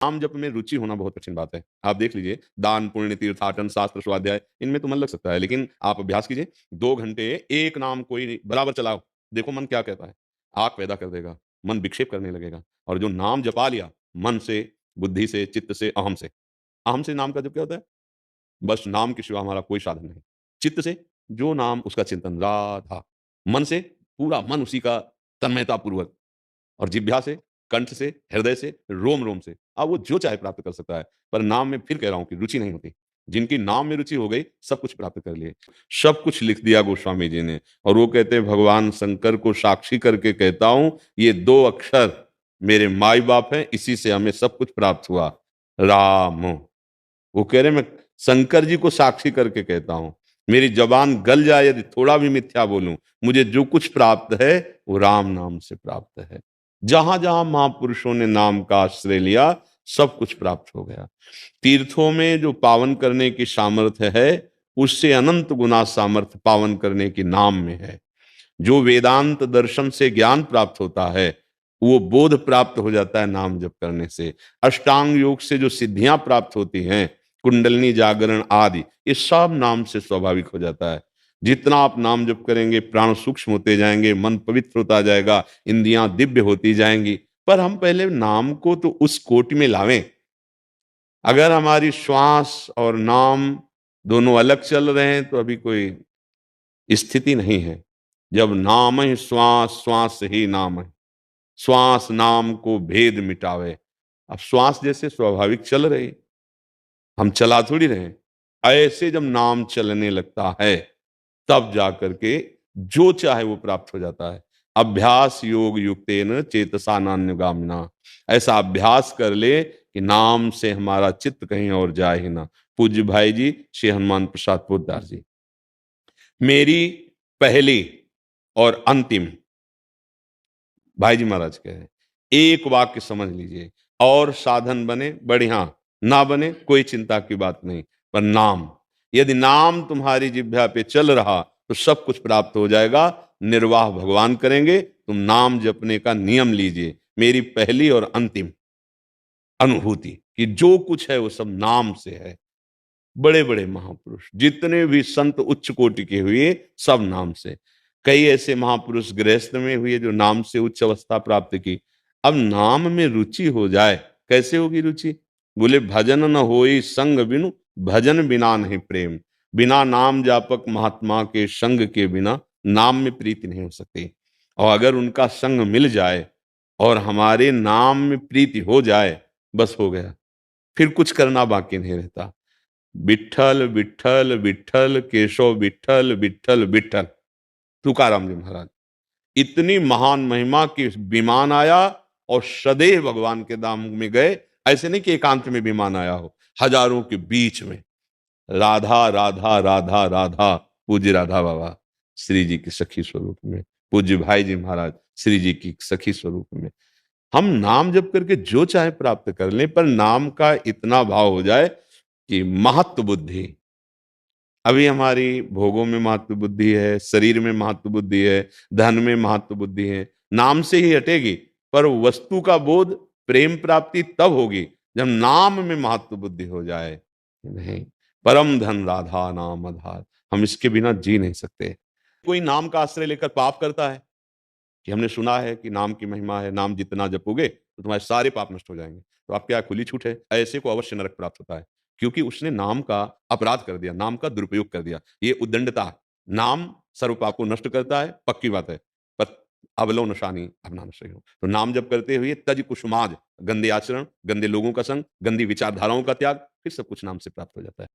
नाम जप में रुचि होना बहुत कठिन बात है। आप देख लीजिए, दान, पुण्य, तीर्थाटन, शास्त्र, स्वाध्याय, इनमें तो मन लग सकता है, लेकिन आप अभ्यास कीजिए, 2 घंटे एक नाम कोई बराबर चलाओ, देखो मन क्या कहता है। आग पैदा कर देगा, मन विक्षेप करने लगेगा, और जो नाम जपा लिया मन से, बुद्धि से, चित्त से, अहम से नाम का जप क्या होता है? बस नाम के सिवा हमारा कोई साधन नहीं। चित्त से जो नाम उसका चिंतन, राधा। मन से पूरा मन उसी का तन्मयतापूर्वक, और जिह्वा से, कंठ से, हृदय से, रोम-रोम से। अब वो जो चाहे प्राप्त कर सकता है, पर नाम में फिर कह रहा हूँ कि रुचि नहीं होती। जिनकी नाम में रुचि हो गई, सब कुछ प्राप्त कर लिए। सब कुछ लिख दिया गोस्वामी जी ने, और वो कहते हैं भगवान शंकर को साक्षी करके कहता हूँ, ये 2 अक्षर मेरे माई-बाप हैं, इसी से हमें सब कुछ प्राप्त हुआ, राम। वो कह रहे मैं शंकर जी को साक्षी करके कहता हूं, मेरी जबान गल जाए यदि थोड़ा भी मिथ्या बोलूं, मुझे जो कुछ प्राप्त है वो राम नाम से प्राप्त है। जहां जहां महापुरुषों ने नाम का आश्रय लिया, सब कुछ प्राप्त हो गया। तीर्थों में जो पावन करने की सामर्थ्य है, उससे अनंत गुना सामर्थ्य पावन करने की नाम में है। जो वेदांत दर्शन से ज्ञान प्राप्त होता है, वो बोध प्राप्त हो जाता है नाम जप करने से। अष्टांग योग से जो सिद्धियां प्राप्त होती हैं, कुंडलिनी जागरण आदि, ये सब नाम से स्वाभाविक हो जाता है। जितना आप नाम जप करेंगे, प्राण सूक्ष्म होते जाएंगे, मन पवित्र होता जाएगा, इंद्रियां दिव्य होती जाएंगी। पर हम पहले नाम को तो उस कोटि में लावें। अगर हमारी श्वास और नाम दोनों अलग चल रहे हैं, तो अभी कोई स्थिति नहीं है। जब नाम ही श्वास, श्वास ही नाम है, श्वास नाम को भेद मिटावे। अब श्वास जैसे स्वाभाविक चल रही, हम चला थोड़ी रहे, ऐसे जब नाम चलने लगता है, तब जाकर के जो चाहे वो प्राप्त हो जाता है। अभ्यास योग युक्तेन चेतसा नान्यगामिना, ऐसा अभ्यास कर ले कि नाम से हमारा चित्त कहीं और जाए ही ना। पूज्य भाई जी श्री हनुमान प्रसाद पोद्दार जी, मेरी पहली और अंतिम, भाई जी महाराज कह रहे हैं, एक वाक्य समझ लीजिए, और साधन बने बढ़िया, ना बने कोई चिंता की बात नहीं, पर नाम, यदि नाम तुम्हारी जिह्वा पे चल रहा तो सब कुछ प्राप्त हो जाएगा। निर्वाह भगवान करेंगे, तुम नाम जपने का नियम लीजिए। मेरी पहली और अंतिम अनुभूति कि जो कुछ है वो सब नाम से है। बड़े बड़े महापुरुष जितने भी संत उच्च कोटि के हुए, सब नाम से। कई ऐसे महापुरुष गृहस्थ में हुए जो नाम से उच्च अवस्था प्राप्त की। अब नाम में रुचि हो जाए, कैसे होगी रुचि? बोले भजन न होई संग बिनु, भजन बिना नहीं प्रेम। बिना नाम जापक महात्मा के संग के बिना नाम में प्रीति नहीं हो सकती। और अगर उनका संग मिल जाए और हमारे नाम में प्रीति हो जाए, बस हो गया, फिर कुछ करना बाकी नहीं रहता। विठ्ठल विठ्ठल विठ्ठल, केशव विठ्ठल विठ्ठल विठ्ठल। तुकाराम जी महाराज, इतनी महान महिमा की विमान आया और सदैव भगवान के धाम में गए। ऐसे नहीं कि एकांत में विमान आया हो, हजारों के बीच में। राधा राधा राधा राधा, पूज्य राधा बाबा श्री जी की सखी स्वरूप में, पूज्य भाई जी महाराज श्री जी की सखी स्वरूप में। हम नाम जप करके जो चाहे प्राप्त कर लें, पर नाम का इतना भाव हो जाए कि महत्व बुद्धि, अभी हमारी भोगों में महत्व बुद्धि है, शरीर में महत्व बुद्धि है, धन में महत्व बुद्धि है, नाम से ही हटेगी। पर वस्तु का बोध, प्रेम प्राप्ति तब होगी जब नाम में महत्व बुद्धि हो जाए। नहीं, परम धन राधा नाम आधार, हम इसके बिना जी नहीं सकते। कोई नाम का आश्रय लेकर पाप करता है, कि हमने सुना है कि नाम की महिमा है, नाम जितना जपोगे तो तुम्हारे सारे पाप नष्ट हो जाएंगे, तो आप क्या खुली छूट है? ऐसे को अवश्य नरक प्राप्त होता है, क्योंकि उसने नाम का अपराध कर दिया, नाम का दुरुपयोग कर दिया। ये उद्दंडता है। नाम सर्व पाप को नष्ट करता है, पक्की बात है, पर अवलो नशानी अपना नशे हो। तो नाम जप करते हुए तज कुसुमाज, गंदे आचरण, गंदे लोगों का संग, गंदी विचारधाराओं का त्याग, फिर सब कुछ नाम से प्राप्त हो जाता है।